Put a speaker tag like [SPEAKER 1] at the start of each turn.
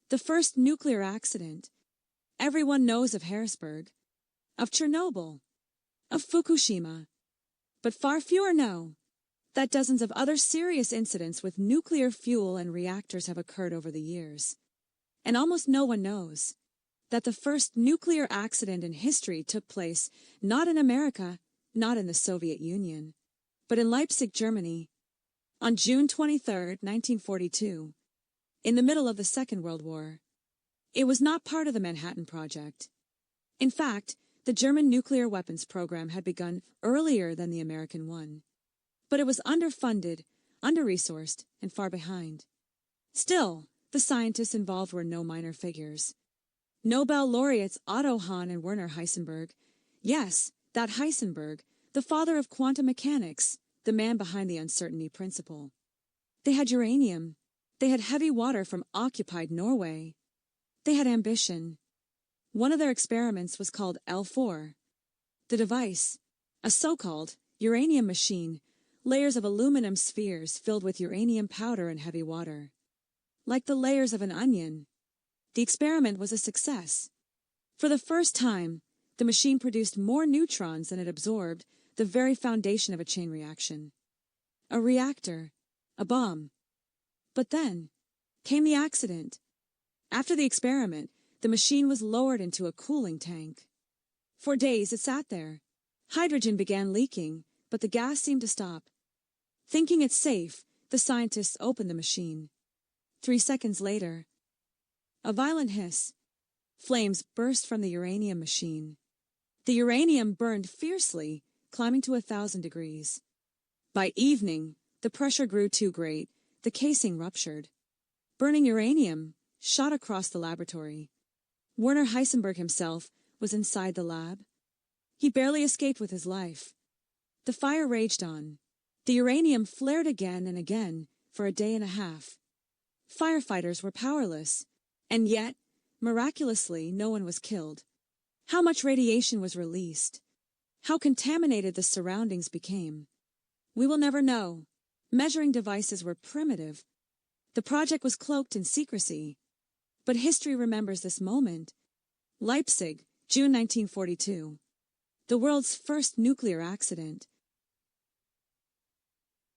[SPEAKER 1] The first nuclear accident. Everyone knows of Harrisburg, of Chernobyl, of Fukushima. But far fewer know that dozens of other serious incidents with nuclear fuel and reactors have occurred over the years. And almost no one knows that the first nuclear accident in history took place not in America, not in the Soviet Union, but in Leipzig, Germany, on June 23, 1942, in the middle of the Second World War. It was not part of the Manhattan Project. In fact, the German nuclear weapons program had begun earlier than the American one. But it was underfunded, under-resourced, and far behind. Still, the scientists involved were no minor figures. Nobel laureates Otto Hahn and Werner Heisenberg. Yes, that Heisenberg, the father of quantum mechanics, the man behind the uncertainty principle. They had uranium. They had heavy water from occupied Norway. They had ambition. One of their experiments was called L4. The device, a so-called uranium machine, layers of aluminum spheres filled with uranium powder and heavy water. Like the layers of an onion. The experiment was a success. For the first time, the machine produced more neutrons than it absorbed, the very foundation of a chain reaction. A reactor. A bomb. But then came the accident. After the experiment, the machine was lowered into a cooling tank. For days it sat there. Hydrogen began leaking, but the gas seemed to stop. Thinking it safe, the scientists opened the machine. 3 seconds later, a violent hiss. Flames burst from the uranium machine. The uranium burned fiercely, climbing to 1,000 degrees. By evening, the pressure grew too great, the casing ruptured. Burning uranium shot across the laboratory. Werner Heisenberg himself was inside the lab. He barely escaped with his life. The fire raged on. The uranium flared again and again for a day and a half. Firefighters were powerless, and yet, miraculously, no one was killed. How much radiation was released? How contaminated the surroundings became? We will never know. Measuring devices were primitive. The project was cloaked in secrecy. But history remembers this moment. Leipzig, June 1942. The world's first nuclear accident.